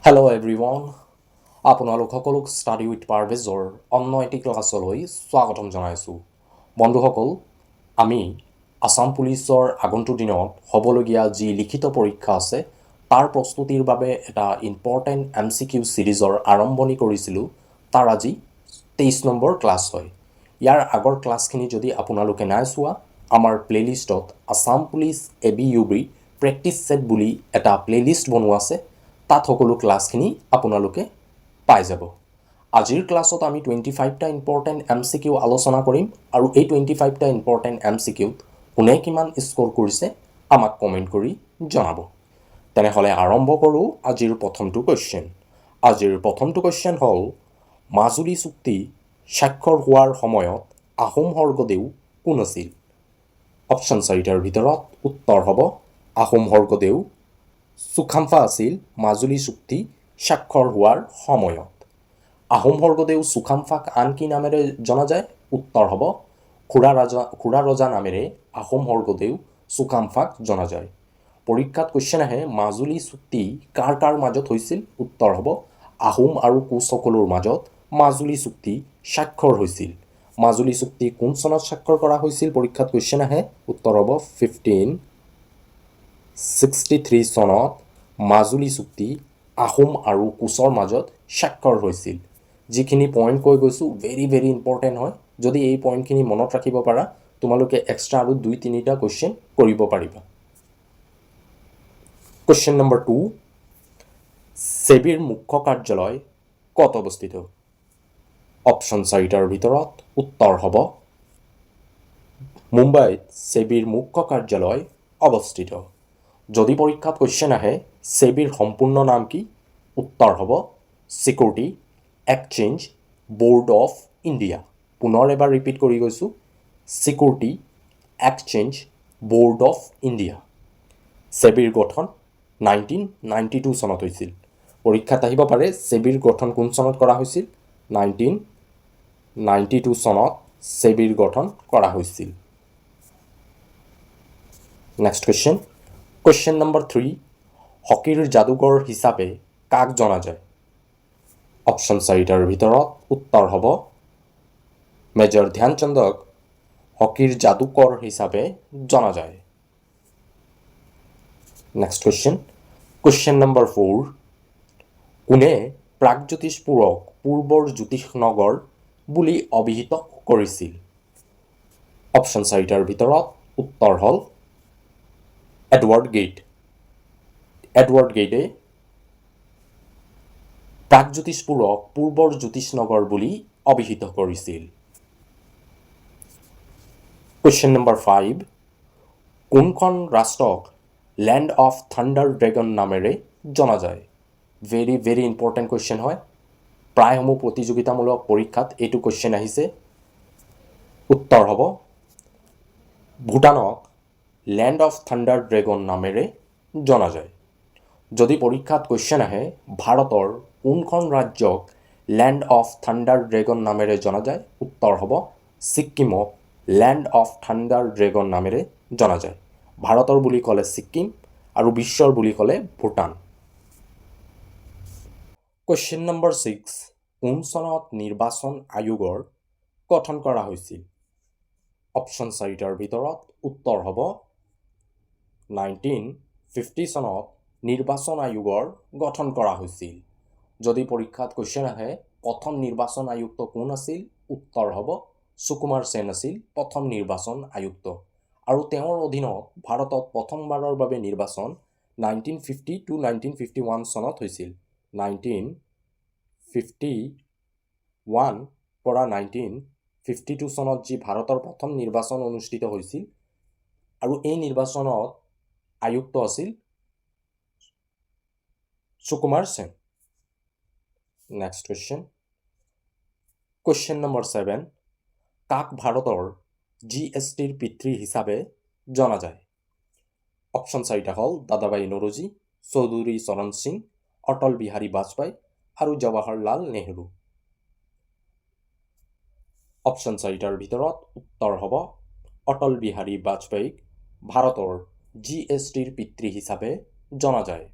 Hello' everyone, আপোনালোক সকলোক study with পাৰভেজৰ অন্য এটি ক্লাছলৈ স্বাগতম জনাইছোঁ। বন্ধুসকল, আমি আছাম পুলিচৰ আগন্তুক দিনত হ'বলগীয়া যি লিখিত পৰীক্ষা আছে তাৰ প্ৰস্তুতিৰ বাবে এটা ইম্পৰ্টেণ্ট MCQ ছিৰিজৰ আৰম্ভণি কৰিছিলোঁ। তাৰ আজি 23 নম্বৰ ক্লাছ হয়। ইয়াৰ আগৰ ক্লাছখিনি যদি আপোনালোকে নাই চোৱা, আমাৰ প্লে'লিষ্টত Assam police ABUB practice set বুলি এটা প্লে'লিষ্ট বনোৱা আছে। তাত সকলো ক্লাছখিনি আপোনালোকে পাই যাব। আজিৰ ক্লাছত আমি 25টা ইম্পৰ্টেণ্ট MCQ আলোচনা কৰিম আৰু এই 25টা ইম্পৰ্টেণ্ট MCQত কোনে কিমান স্ক'ৰ কৰিছে আমাক কমেণ্ট কৰি জনাব। তেনেহ'লে আৰম্ভ কৰোঁ আজিৰ প্ৰথমটো কুৱেশ্যন। আজিৰ প্ৰথমটো কুৱেশ্যন হ'ল, মাজুলী চুক্তি স্বাক্ষৰ হোৱাৰ সময়ত আহোম স্বৰ্গদেউ কোন আছিল? অপশ্যন 4টাৰ ভিতৰত উত্তৰ হ'ব আহোম স্বৰ্গদেউ চুকাম্ফা আছিল মাজুলী চুক্তি স্বাক্ষৰ হোৱাৰ সময়ত। আহোম স্বৰ্গদেউ চুকাম্ফাক আন কি নামেৰে জনা যায়? উত্তৰ হ'ব খুৰা ৰজা নামেৰে আহোম স্বৰ্গদেউ চুকাম্ফাক জনা যায়। পৰীক্ষাত কুৱেশ্যন আহে, মাজুলী চুক্তি কাৰ কাৰ মাজত হৈছিল? উত্তৰ হ'ব আহোম আৰু কোচসকলৰ মাজত মাজুলী চুক্তি স্বাক্ষৰ হৈছিল। মাজুলী চুক্তি কোন চনত স্বাক্ষৰ কৰা হৈছিল? পৰীক্ষাত কুৱেশ্যন আহে, উত্তৰ হ'ব 1563 চনত মাজুলী চুক্তি আহোম আৰু কোচৰ মাজত স্বাক্ষৰ হৈছিল। যিখিনি পইণ্ট কৈ গৈছোঁ ভেৰি ভেৰি ইম্পৰ্টেণ্ট হয়। যদি এই পইণ্টখিনি মনত ৰাখিব পাৰা, তোমালোকে এক্সট্ৰা আৰু 2-3টা কুৱেশ্যন কৰিব পাৰিবা। কুৱেশ্যন নম্বৰ 2, ছেবিৰ মুখ্য কাৰ্যালয় ক'ত অৱস্থিত? অপশ্যন 4টাৰ ভিতৰত উত্তৰ হ'ব মুম্বাইত ছেবিৰ মুখ্য কাৰ্যালয় অৱস্থিত। যদি পৰীক্ষাত কুৱেশ্যন আহে, ছেবিৰ সম্পূৰ্ণ নাম কি? উত্তৰ হ'ব security exchange board of India. পুনৰ এবাৰ ৰিপিট কৰি গৈছোঁ, security exchange board of India. ছেবিৰ গঠন 1992 চনত হৈছিল। পৰীক্ষাত আহিব পাৰে, ছেবিৰ গঠন কোন চনত কৰা হৈছিল? 1992 চনত ছেবিৰ গঠন কৰা হৈছিল। নেক্সট কুৱেশ্যন, কুৱেশ্যন নম্বৰ 3, হকীৰ যাদুকৰ হিচাপে কাক জনা যায়? অপশ্যন 4টাৰ ভিতৰত উত্তৰ হ'ব মেজৰ ধ্যানচান্দক হকীৰ যাদুকৰ হিচাপে জনা যায়। নেক্সট কুৱেশ্যন, কুৱেশ্যন নম্বৰ 4, কোনে প্ৰাগজ্যোতিষপুৰক পূৰ্বৰ জ্যোতিষনগৰ বুলি অভিহিত কৰিছিল? অপশ্যন 4টাৰ ভিতৰত উত্তৰ হ'ল এডৱাৰ্ড গেইট। এডৱাৰ্ড গেইটে প্ৰাগজ্যোতিষপুৰক পূৰ্বৰ জ্যোতিষনগৰ বুলি অভিহিত কৰিছিল। কুৱেশ্যন নম্বৰ 5, কোনখন ৰাষ্ট্ৰক লেণ্ড অফ থাণ্ডাৰ ড্ৰেগন নামেৰে জনা যায়? ভেৰি ভেৰি ইম্পৰ্টেণ্ট কুৱেশ্যন হয়। প্ৰায়সমূহ প্ৰতিযোগিতামূলক পৰীক্ষাত এইটো কুৱেশ্যন আহিছে। উত্তৰ হ'ব ভূটানক লেণ্ড অফ থাণ্ডাৰ ড্ৰেগন নামেৰে জনা যায়। যদি পৰীক্ষাত কুৱেশ্যন আহে, ভাৰতৰ কোনখন ৰাজ্যক লেণ্ড অফ থাণ্ডাৰ ড্ৰেগন নামেৰে জনা যায়? উত্তৰ হ'ব ছিক্কিমক লেণ্ড অফ থাণ্ডাৰ ড্ৰেগন নামেৰে জনা যায়। ভাৰতৰ বুলি ক'লে ছিক্কিম আৰু বিশ্বৰ বুলি ক'লে ভূটান। কুৱেশ্যন নম্বৰ 6, কোন চনত নিৰ্বাচন আয়োগৰ গঠন কৰা হৈছিল? অপশ্যন 4টাৰ ভিতৰত উত্তৰ হ'ব 1950 চনত নিৰ্বাচন আয়োগৰ গঠন কৰা হৈছিল। যদি পৰীক্ষাত কুৱেশ্যন আহে, প্ৰথম নিৰ্বাচন আয়ুক্ত কোন আছিল? উত্তৰ হ'ব সুকুমাৰ সেন আছিল প্ৰথম নিৰ্বাচন আয়ুক্ত আৰু তেওঁৰ অধীনত ভাৰতত প্ৰথমবাৰৰ বাবে নিৰ্বাচন 1950 to 1951 চনত হৈছিল। 1951 পৰা 1952 চনত যি ভাৰতৰ প্ৰথম নিৰ্বাচন অনুষ্ঠিত হৈছিল আৰু এই নিৰ্বাচনত আয়ুক্ত আছিল সুকুমাৰ সেন। নেক্সট কুৱেশ্যন, কুৱেশ্যন নম্বৰ 7, কাক ভাৰতৰ GSTৰ পিতৃ হিচাপে জনা যায়? অপশ্যন 4টা হ'ল দাদাভাই নৰোজী, চৌধুৰী চৰণ সিং, অটল বিহাৰী বাজপেয়ী আৰু জৱাহৰলাল নেহৰু। অপশ্যন 4টাৰ ভিতৰত উত্তৰ হ'ব অটল বিহাৰী বাজপেয়ীক ভাৰতৰ GSTৰ পিতৃ হিচাপে জনা যায়।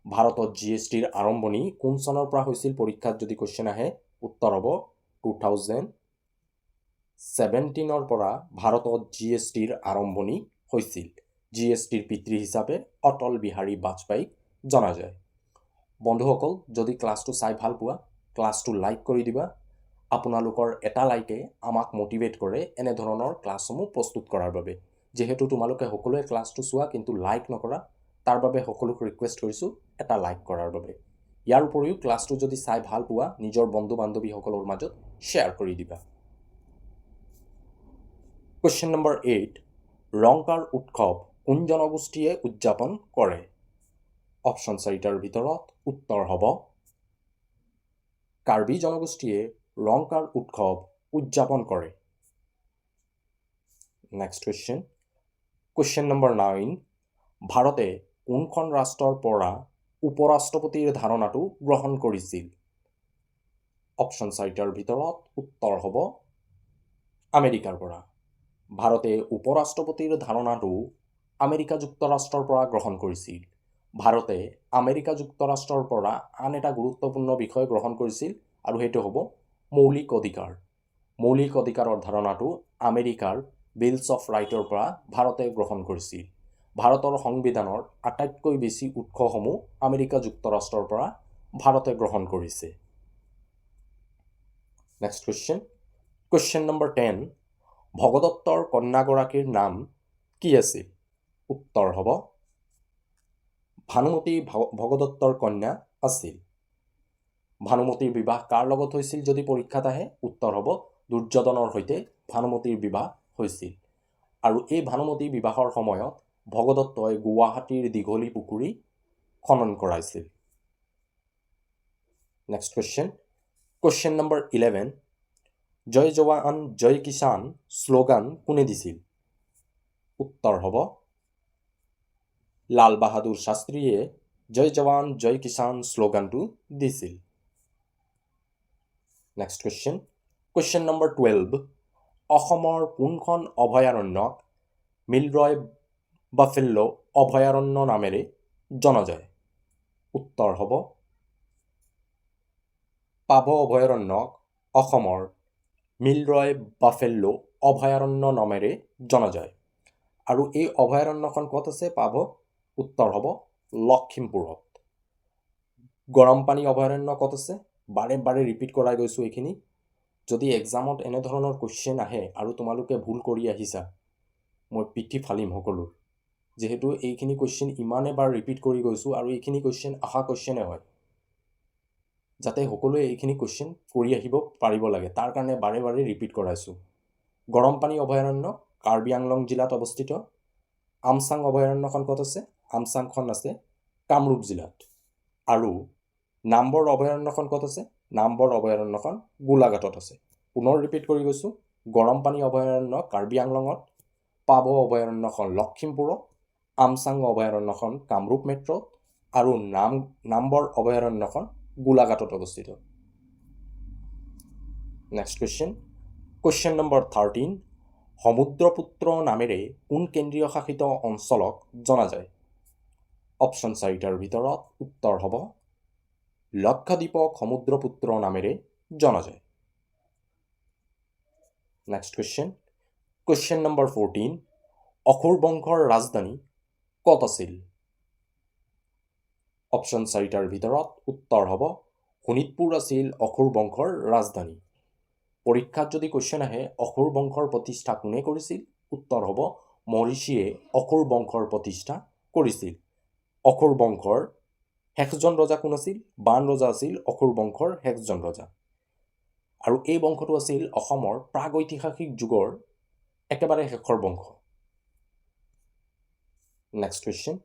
ভাৰতত GSTৰ আৰম্ভণি কোন চনৰ পৰা হৈছিল পৰীক্ষাত যদি কুৱেশ্যন আহে উত্তৰ হ'ব 2017 পৰা ভাৰতত GSTৰ আৰম্ভণি হৈছিল। GSTৰ পিতৃ হিচাপে অটল বিহাৰী বাজপেয়ীক জনা যায়। বন্ধুসকল, যদি ক্লাছটো চাই ভাল পোৱা ক্লাছটো লাইক কৰি দিবা। আপোনালোকৰ এটা লাইকে আমাক মটিভেট কৰে এনেধৰণৰ ক্লাছসমূহ প্ৰস্তুত কৰাৰ বাবে। যেহেতু তোমালোকে সকলোৱে ক্লাছটো চোৱা কিন্তু লাইক নকৰা, তাৰ বাবে সকলোক ৰিকুৱেষ্ট কৰিছোঁ এটা লাইক কৰাৰ বাবে। ইয়াৰ উপৰিও ক্লাছটো যদি চাই ভাল পোৱা নিজৰ বন্ধু বান্ধৱীসকলৰ মাজত শ্বেয়াৰ কৰি দিবা। কুৱেশ্যন নম্বৰ 8, ৰংকাৰ উৎসৱ কোন জনগোষ্ঠীয়ে উদযাপন কৰে? অপশ্যন 4টাৰ ভিতৰত উত্তৰ হ'ব কাৰ্বি জনগোষ্ঠীয়ে ৰংকাৰ উৎসৱ উদযাপন কৰে। Next question. কুৱেশ্যন নম্বৰ 9, ভাৰতে কোনখন ৰাষ্ট্ৰৰ পৰা উপৰাষ্ট্ৰপতিৰ ধাৰণাটো গ্ৰহণ কৰিছিল? অপশ্যন 4টাৰ ভিতৰত উত্তৰ হ'ব আমেৰিকাৰ পৰা। ভাৰতে উপৰাষ্ট্ৰপতিৰ ধাৰণাটো আমেৰিকা যুক্তৰাষ্ট্ৰৰ পৰা গ্ৰহণ কৰিছিল। ভাৰতে আমেৰিকা যুক্তৰাষ্ট্ৰৰ পৰা আন এটা গুৰুত্বপূৰ্ণ বিষয় গ্ৰহণ কৰিছিল আৰু সেইটো হ'ব মৌলিক অধিকাৰ। মৌলিক অধিকাৰৰ ধাৰণাটো আমেৰিকাৰ বিলছ অফ ৰাইটৰ পৰা ভাৰতে গ্ৰহণ কৰিছিল। ভাৰতৰ সংবিধানৰ আটাইতকৈ বেছি উৎসসমূহ আমেৰিকা যুক্তৰাষ্ট্ৰৰ পৰা ভাৰতে গ্ৰহণ কৰিছে। Next question. কুৱেশ্যন নম্বৰ 10, ভগদত্তৰ কন্যাগৰাকীৰ নাম কি আছিল? উত্তৰ হ'ব ভানুমতী ভগদত্তৰ কন্যা আছিল। ভানুমতীৰ বিবাহ কাৰ লগত হৈছিল যদি পৰীক্ষাত আহে? উত্তৰ হ'ব দুৰ্যোধনৰ সৈতে ভানুমতীৰ বিবাহ হৈছিল। আৰু এই ভানুমতী বিবাহৰ সময়ত ভগদত্তই গুৱাহাটীৰ দীঘলী পুখুৰী খনন কৰাইছিল। Next question. কুৱেশ্যন নম্বৰ 11, জয় জৱান জয় কিষাণ শ্লোগান কোনে দিছিল? উত্তৰ হ'ব লাল বাহাদুৰ শাস্ত্ৰীয়ে জয় জৱান জয় কিষাণ শ্লোগানটো দিছিল। Next question. কুৱেশ্যন নম্বৰ 12, অসমৰ কোনখন অভয়াৰণ্যক মিলৰয় বাফেল্লো অভয়াৰণ্য নামেৰে জনা যায়? উত্তৰ হ'ব পাভ অভয়াৰণ্যক অসমৰ মিলৰয় বাফেল্লো অভয়াৰণ্য নামেৰে জনা যায়। আৰু এই অভয়াৰণ্যখন ক'ত আছে পাভ? উত্তৰ হ'ব লখিমপুৰত। গৰমপানী অভয়াৰণ্য ক'ত আছে? বাৰে বাৰে ৰিপিট কৰাই গৈছোঁ এইখিনি। যদি এক্সামত এনেধৰণৰ কুৱেশ্যন আহে আৰু তোমালোকে ভুল কৰি আহিছা, মই পিঠি ফালিম সকলোৰ। যিহেতু এইখিনি কুৱেশ্যন ইমানে বাৰ ৰিপিট কৰি গৈছোঁ আৰু এইখিনি কুৱেশ্যন আশা কুৱেশ্যনে হয়, যাতে সকলোৱে এইখিনি কুৱেশ্যন কৰি আহিব পাৰিব লাগে, তাৰ কাৰণে বাৰে বাৰে ৰিপিট কৰাইছোঁ। গৰমপানী অভয়াৰণ্য কাৰ্বি আংলং জিলাত অৱস্থিত। আমচাং অভয়াৰণ্যখন ক'ত আছে? আমচাংখন আছে কামৰূপ জিলাত। আৰু নাম্বৰ অভয়াৰণ্যখন ক'ত আছে? নাম্বৰ অভয়াৰণ্যখন গোলাঘাটত আছে। পুনৰ ৰিপিট কৰি গৈছোঁ, গৰমপানী অভয়াৰণ্য কাৰ্বি আংলঙত, পাভ অভয়াৰণ্যখন লখিমপুৰত, আমচাং অভয়াৰণ্যখন কামৰূপ মেট্ৰত আৰু নাম্বৰ অভয়াৰণ্যখন গোলাঘাটত অৱস্থিত। Next question. কুৱেশ্যন নম্বৰ 13, সমুদ্ৰপুত্ৰ নামেৰে কোন কেন্দ্ৰীয় শাসিত অঞ্চলক জনা যায়? অপশ্যন 4টাৰ ভিতৰত উত্তৰ হ'ব লক্ষদ্বীপক সমুদ্ৰপুত্ৰ নামেৰে জনা যায়। Next question. কুৱেশ্যন নম্বৰ 14, অসুৰ বংশৰ ৰাজধানী ক'ত আছিল? অপশ্যন 4টাৰ ভিতৰত উত্তৰ হ'ব শোণিতপুৰ আছিল অসুৰ বংশৰ ৰাজধানী। পৰীক্ষাত যদি কুৱেশ্যন আহে অসুৰ বংশৰ প্ৰতিষ্ঠা কোনে কৰিছিল? উত্তৰ হ'ব মহৰ্ষিয়ে অসুৰ বংশৰ প্ৰতিষ্ঠা কৰিছিল। অসুৰ বংশৰ শেষজন ৰজা কোন আছিল? বান ৰজা আছিল অসুৰ বংশৰ শেষজন ৰজা। আৰু এই বংশটো আছিল অসমৰ প্ৰাগৈতিহাসিক যুগৰ একেবাৰে শেষৰ বংশ। Next question.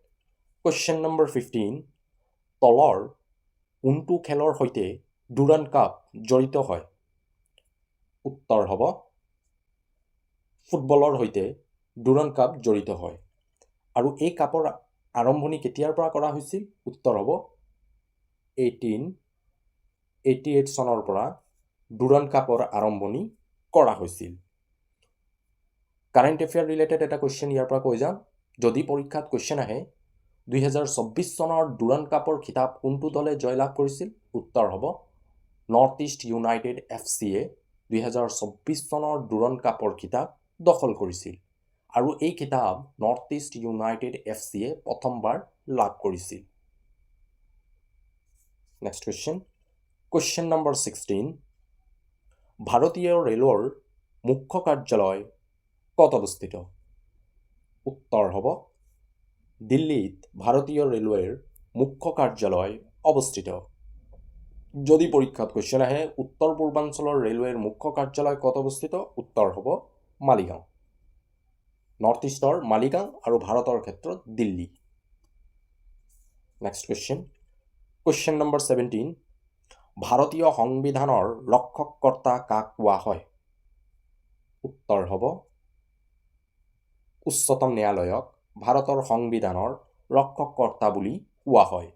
কুৱেশ্যন নম্বৰ 15, তলৰ কোনটো খেলৰ সৈতে ডুৰাণ্ড কাপ জড়িত হয়? উত্তৰ হ'ব ফুটবলৰ সৈতে ডুৰাণ্ড কাপ জড়িত হয়। আৰু এই কাপৰ আৰম্ভণি কেতিয়াৰ পৰা কৰা হৈছিল? উত্তৰ হ'ব 1888 চনৰ পৰা ডুৰাণ্ড কাপৰ আৰম্ভণি কৰা হৈছিল। কাৰেণ্ট এফেয়াৰ ৰিলেটেড এটা কুৱেশ্যন ইয়াৰ পৰা কৈ যাম। যদি পৰীক্ষাত কুৱেশ্যন আহে 2024 চনৰ ডুৰাণ্ড কাপৰ খিতাপ কোনটো দলে জয়লাভ কৰিছিল? উত্তৰ হ'ব নৰ্থ ইষ্ট ইউনাইটেড FC-য়ে 2024 চনৰ ডুৰাণ্ড কাপৰ খিতাপ দখল কৰিছিল আৰু এই খিতাপ নৰ্থ ইষ্ট ইউনাইটেড FC-য়ে প্ৰথমবাৰ লাভ কৰিছিল। নেক্সট কুৱেশ্যন নম্বৰ 16, ভাৰতীয় ৰেলৰ মুখ্য কাৰ্যালয় ক'ত অৱস্থিত? উত্তৰ হ'ব দিল্লীত ভাৰতীয় ৰেলৱেৰ মুখ্য কাৰ্যালয় অৱস্থিত। যদি পৰীক্ষাত কুৱেশ্যন আহে উত্তৰ পূৰ্বাঞ্চলৰ ৰেলৱেৰ মুখ্য কাৰ্যালয় ক'ত অৱস্থিত? উত্তৰ হ'ব মালিগাঁও। নৰ্থ ইষ্টৰ মালিগাঁও আৰু ভাৰতৰ ক্ষেত্ৰত দিল্লী। নেক্সট কুৱেশ্যন নম্বৰ 17, ভাৰতীয় সংবিধানৰ ৰক্ষককৰ্তা কাক কোৱা হয়? উত্তৰ হ'ব উচ্চতম ন্যায়ালয়ক ভাৰতৰ সংবিধানৰ ৰক্ষককৰ্তা বুলি কোৱা হয়।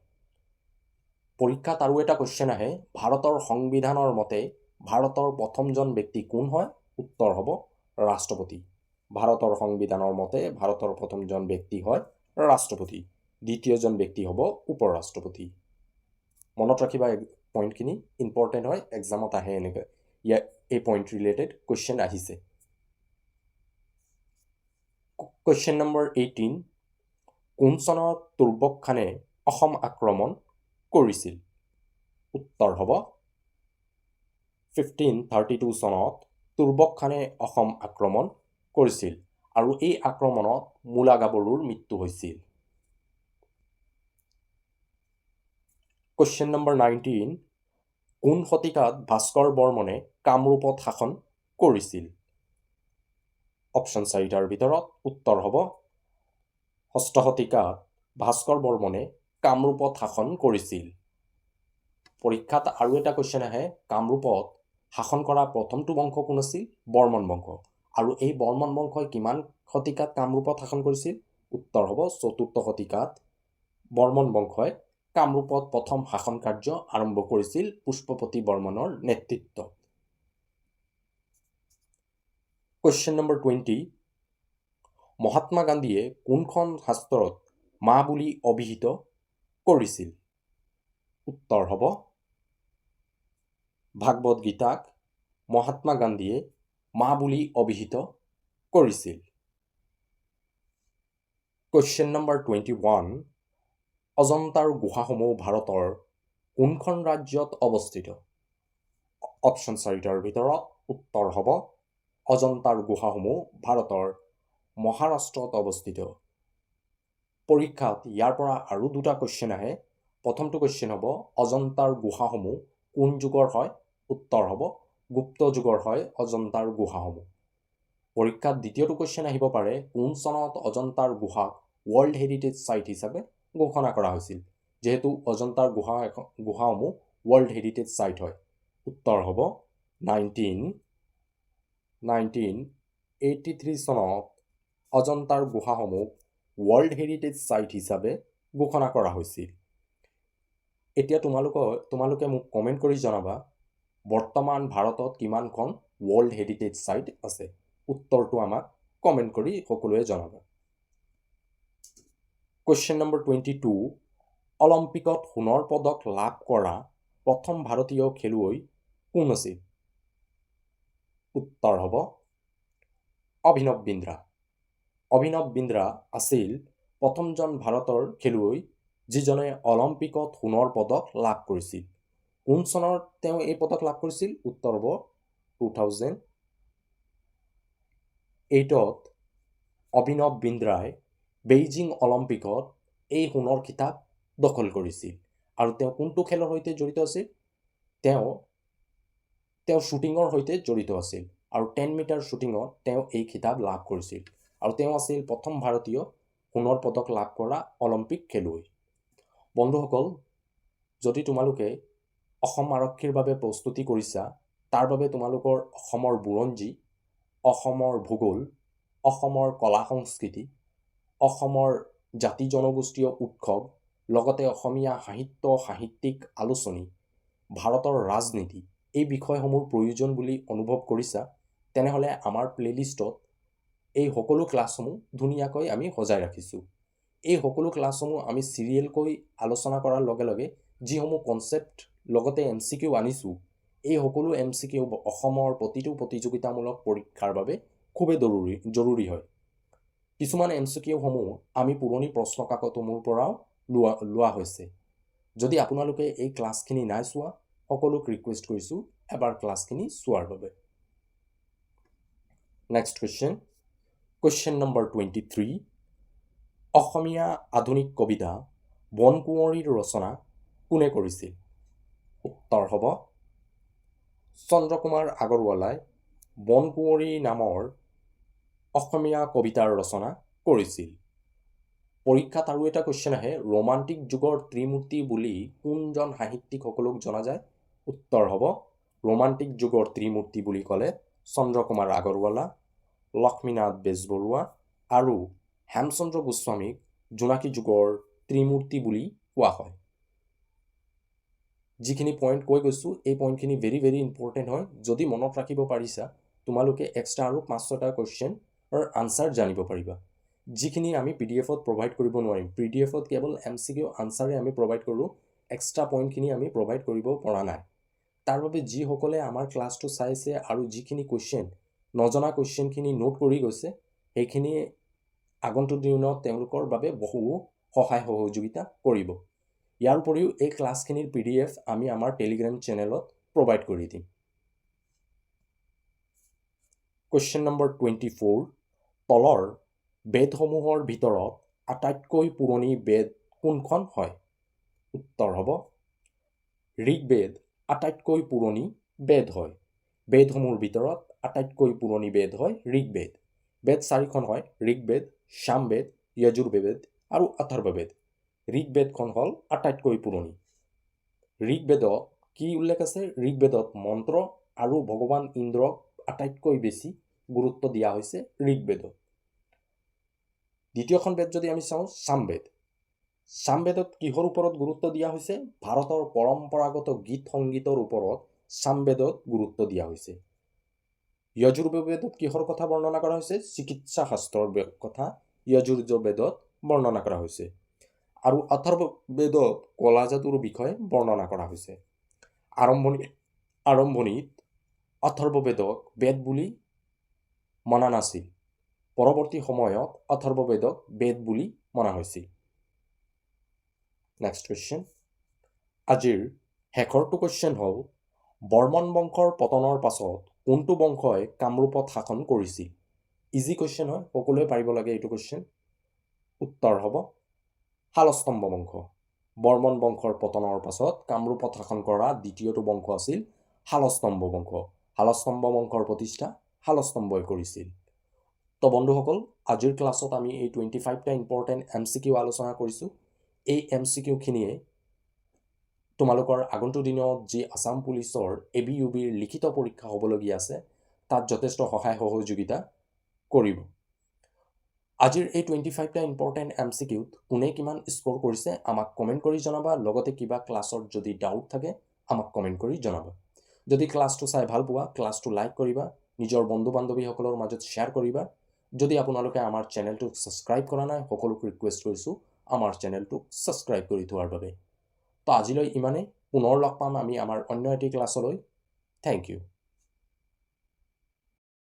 পৰীক্ষাত আৰু এটা কুৱেশ্যন আহে ভাৰতৰ সংবিধানৰ মতে ভাৰতৰ প্ৰথমজন ব্যক্তি কোন হয়? উত্তৰ হ'ব ৰাষ্ট্ৰপতি। ভাৰতৰ সংবিধানৰ মতে ভাৰতৰ প্ৰথমজন ব্যক্তি হয় ৰাষ্ট্ৰপতি, দ্বিতীয়জন ব্যক্তি হ'ব উপ ৰাষ্ট্ৰপতি। মনত ৰাখিবা পইণ্টখিনি ইম্পৰ্টেণ্ট হয়, এক্সামত আহে এনেকৈ এই পইণ্ট ৰিলেটেড কুৱেশ্যন আহিছে। কুৱেশ্যন নম্বৰ 18, কোন চনত তুৰ্বক খানে অসম আক্ৰমণ কৰিছিল? উত্তৰ হ'ব 1532 চনত তুৰ্বক খানে অসম আক্ৰমণ কৰিছিল আৰু এই আক্ৰমণত মূলা গাভৰুৰ মৃত্যু হৈছিল। কুৱেশ্যন নম্বৰ 19, কোন শতিকাত ভাস্কৰ বৰ্মনে কামৰূপত শাসন কৰিছিল? অপশ্যন 4টাৰ ভিতৰত উত্তৰ হ'ব ষষ্ঠ শতিকাত ভাস্কৰ বৰ্মনে কামৰূপত শাসন কৰিছিল। পৰীক্ষাত আৰু এটা কুৱেশ্যন আহে কামৰূপত শাসন কৰা প্ৰথমটো বংশ কোন আছিল? বৰ্মন বংশ। আৰু এই বৰ্মন বংশই কিমান শতিকাত কামৰূপত শাসন কৰিছিল? উত্তৰ হ'ব 4ৰ্থ শতিকাত বৰ্মন বংশই কামৰূপত প্ৰথম শাসন কাৰ্য আৰম্ভ কৰিছিল পুষ্পপতি বৰ্মনৰ নেতৃত্বত। কুৱেশ্যন নম্বৰ 20, মহাত্মা গান্ধীয়ে কোনখন শাস্ত্ৰত মা বুলি অভিহিত কৰিছিল? উত্তৰ হ'ব ভাগৱত গীতাক মহাত্মা গান্ধীয়ে মা বুলি অভিহিত কৰিছিল। কুৱেশ্যন নম্বৰ 21, অজন্তাৰ গুহাসমূহ ভাৰতৰ কোনখন ৰাজ্যত অৱস্থিত? অপশ্যন 4টাৰ ভিতৰত উত্তৰ হ'ব অজন্তাৰ গুহাসমূহ ভাৰতৰ মহাৰাষ্ট্ৰত অৱস্থিত। পৰীক্ষাত ইয়াৰ পৰা আৰু দুটা কুৱেশ্যন আহে। প্ৰথমটো কুৱেশ্যন হ'ব অজন্তাৰ গুহাসমূহ কোন যুগৰ হয়? উত্তৰ হ'ব গুপ্ত যুগৰ হয় অজন্তাৰ গুহাসমূহ। পৰীক্ষাত দ্বিতীয়টো কুৱেশ্যন আহিব পাৰে কোন চনত অজন্তাৰ গুহাক ৱৰ্ল্ড হেৰিটেজ চাইট হিচাপে ঘোষণা কৰা হৈছিল? যিহেতু অজন্তাৰ গুহাসমূহ ৱৰ্ল্ড হেৰিটেজ চাইট হয়। উত্তৰ হ'ব 1983 চনত অজন্তাৰ গুহাসমূহ ৱৰ্ল্ড হেৰিটেজ চাইট হিচাপে ঘোষণা কৰা হৈছিল। এতিয়া তোমালোকে মোক কমেণ্ট কৰি জনাবা বৰ্তমান ভাৰতত কিমানখন ৱৰ্ল্ড হেৰিটেজ চাইট আছে? উত্তৰটো আমাক কমেণ্ট কৰি সকলোৱে জনাবা। কুৱেশ্যন নম্বৰ 22, অলিম্পিকত সোণৰ পদক লাভ কৰা প্ৰথম ভাৰতীয় খেলুৱৈ কোন আছিল? উত্তৰ হ'ব অভিনৱ বিন্দ্ৰা। অভিনৱ বিন্দ্ৰা আছিল প্ৰথমজন ভাৰতৰ খেলুৱৈ যিজনে অলিম্পিকত সোণৰ পদক লাভ কৰিছিল। কোন চনত তেওঁ এই পদক লাভ কৰিছিল? উত্তৰ হ'ব 2008ত অভিনৱ বিন্দ্ৰাই বেইজিং অলিম্পিকত এই সোণৰ খিতাপ দখল কৰিছিল। আৰু তেওঁ কোনটো খেলৰ সৈতে জড়িত আছিল? তেওঁ শ্বুটিঙৰ সৈতে জড়িত আছিল আৰু 10 মিটাৰ শ্বুটিঙত তেওঁ এই খিতাপ লাভ কৰিছিল আৰু তেওঁ আছিল প্ৰথম ভাৰতীয় সোণৰ পদক লাভ কৰা অলিম্পিক খেলুৱৈ। বন্ধুসকল, যদি তোমালোকে অসম আৰক্ষীৰ বাবে প্ৰস্তুতি কৰিছা তাৰ বাবে তোমালোকৰ অসমৰ বুৰঞ্জী, অসমৰ ভূগোল, অসমৰ কলা সংস্কৃতি, অসমৰ জাতি জনগোষ্ঠীয় উৎসৱ, লগতে অসমীয়া সাহিত্য সাহিত্যিক আলোচনী, ভাৰতৰ ৰাজনীতি এই বিষয়সমূহ প্ৰয়োজন বুলি অনুভৱ কৰিছা তেনেহ'লে আমাৰ প্লেলিষ্টত এই সকলো ক্লাছসমূহ ধুনীয়াকৈ আমি সজাই ৰাখিছোঁ। এই সকলো ক্লাছসমূহ আমি চিৰিয়েলকৈ আলোচনা কৰাৰ লগে লগে যিসমূহ কনচেপ্ট লগতে MCQ আনিছোঁ, এই সকলো MCQ অসমৰ প্ৰতিটো প্ৰতিযোগিতামূলক পৰীক্ষাৰ বাবে খুবেই জৰুৰী হয়। কিছুমান MCQসমূহ আমি পুৰণি প্ৰশ্ন কাকতসমূহৰ পৰাও লোৱা হৈছে। যদি আপোনালোকে এই ক্লাছখিনি নাই চোৱা, সকলোক ৰিকুৱেষ্ট কৰিছোঁ এবাৰ ক্লাছখিনি চোৱাৰ বাবে। Next question number 23। অসমীয়া আধুনিক কবিতা বনকুঁৱৰীৰ ৰচনা কোনে কৰিছিল? উত্তৰ হ'ব চন্দ্ৰকুমাৰ আগৰৱালাই বনকুঁৱৰী নামৰ অসমীয়া কবিতাৰ ৰচনা কৰিছিল। পৰীক্ষাত আৰু এটা কুৱেশ্যন আহে, ৰোমান্টিক যুগৰ ত্ৰিমূৰ্তি বুলি কোনজন সাহিত্যিকসকলক জনা যায়? উত্তৰ হ'ব ৰোমান্টিক যুগৰ ত্ৰিমূৰ্তি বুলি ক'লে চন্দ্ৰকুমাৰ আগৰৱালা, লক্ষ্মীনাথ বেজবৰুৱা আৰু হেমচন্দ্ৰ গোস্বামীক জোনাকী যুগৰ ত্ৰিমূৰ্তি বুলি কোৱা হয়। যিখিনি পইণ্ট কৈ গৈছোঁ, এই পইণ্টখিনি ভেৰি ভেৰি ইম্পৰ্টেণ্ট হয়। যদি মনত ৰাখিব পাৰিছা, তোমালোকে এক্সট্ৰা আৰু 5-6টা কুৱেশ্যনৰ আনচাৰ জানিব পাৰিবা, যিখিনি আমি PDFত প্ৰভাইড কৰিব নোৱাৰিম। PDFত কেৱল MCQ আনচাৰে আমি প্ৰভাইড কৰোঁ, এক্সট্ৰা পইণ্টখিনি আমি প্ৰভাইড কৰিব পৰা নাই। তাৰ বাবে যিসকলে আমাৰ ক্লাছটো চাইছে আৰু যিখিনি কুৱেশ্যন নজনা কুৱেশ্যনখিনি নোট কৰি গৈছে, সেইখিনি আগন্তুক দিনত তেওঁলোকৰ বাবে বহু সহায় সহযোগিতা কৰিব। ইয়াৰ উপৰিও এই ক্লাছখিনিৰ PDF আমি আমাৰ টেলিগ্ৰাম চেনেলত প্ৰভাইড কৰি দিম। Question number 24। তলৰ বেদসমূহৰ ভিতৰত আটাইতকৈ পুৰণি বেদ কোনখন হয়? উত্তৰ হ'ব ঋগ্বেদ আটাইতকৈ পুৰণি বেদ হয়। বেদসমূহৰ ভিতৰত আটাইতকৈ পুৰণি বেদ হয় ঋগ্বেদ। বেদ 4খন হয়, ঋগ্বেদ, সামবেদ, যজুৰ্বেদ আৰু অথৰ্ববেদ। ঋগ্বেদখন হ'ল আটাইতকৈ পুৰণি। ঋগ্বেদত কি উল্লেখ আছে? ঋগ্বেদত মন্ত্ৰ আৰু ভগৱান ইন্দ্ৰক আটাইতকৈ বেছি গুৰুত্ব দিয়া হৈছে ঋগ্বেদত। দ্বিতীয়খন বেদ যদি আমি চাওঁ, সামবেদ। সামবেদত কিহৰ ওপৰত গুৰুত্ব দিয়া হৈছে? ভাৰতৰ পৰম্পৰাগত গীত সংগীতৰ ওপৰত সামবেদত গুৰুত্ব দিয়া হৈছে। যজুৰ্বেদত কিহৰ কথা বৰ্ণনা কৰা হৈছে? চিকিৎসা শাস্ত্ৰৰ কথা যজুৰ্বেদত বৰ্ণনা কৰা হৈছে। আৰু অথৰ্ববেদত কলা যাদুৰ বিষয়ে বৰ্ণনা কৰা হৈছে। আৰম্ভণিত অথৰ্ববেদক বেদ বুলি মনা নাছিল। পৰৱৰ্তী সময়ত অথৰ্ববেদক বেদ বুলি মনা হৈছিল। Next question. আজিৰ শেষৰটো কুৱেশ্যন হ'ল, বৰ্মন বংশৰ পতনৰ পাছত কোনটো বংশই কামৰূপত শাসন কৰিছিল? ইজি কুৱেশ্যন হয়, সকলোৱে পাৰিব লাগে এইটো কুৱেশ্যন। উত্তৰ হ'ব শালস্তম্ভ বংশ। বৰ্মন বংশৰ পতনৰ পাছত কামৰূপত শাসন কৰা দ্বিতীয়টো বংশ আছিল শালস্তম্ভ বংশ। শালস্তম্ভ বংশৰ প্ৰতিষ্ঠা শালস্তম্ভই কৰিছিল। তো বন্ধুসকল, আজিৰ ক্লাছত আমি এই 25টা ইম্পৰ্টেণ্ট MCQ আলোচনা কৰিছোঁ। এই MCQখিনিয়ে তোমালোকৰ আগন্তুক দিনত যি আছাম পুলিচৰ ABUBৰ লিখিত পৰীক্ষা হ'বলগীয়া আছে, তাত যথেষ্ট সহায় সহযোগিতা কৰিব। আজিৰ এই 25টা ইম্পৰ্টেণ্ট MCQত কোনে কিমান স্ক'ৰ কৰিছে আমাক কমেণ্ট কৰি জনাবা। লগতে কিবা ক্লাছৰ যদি ডাউট থাকে আমাক কমেণ্ট কৰি জনাবা। যদি ক্লাছটো চাই ভাল পোৱা, ক্লাছটো লাইক কৰিবা, নিজৰ বন্ধু বান্ধৱীসকলৰ মাজত শ্বেয়াৰ কৰিবা। যদি আপোনালোকে আমাৰ চেনেলটোক ছাবস্ক্ৰাইব কৰা নাই, সকলোক ৰিকুৱেষ্ট কৰিছোঁ আমাৰ চেনেলটোক ছাবস্ক্ৰাইব কৰি থোৱাৰ বাবে। তো আজিলৈ ইমানেই। পুনৰ লগ পাম আমি আমাৰ অন্য এটি ক্লাছলৈ। Thank U.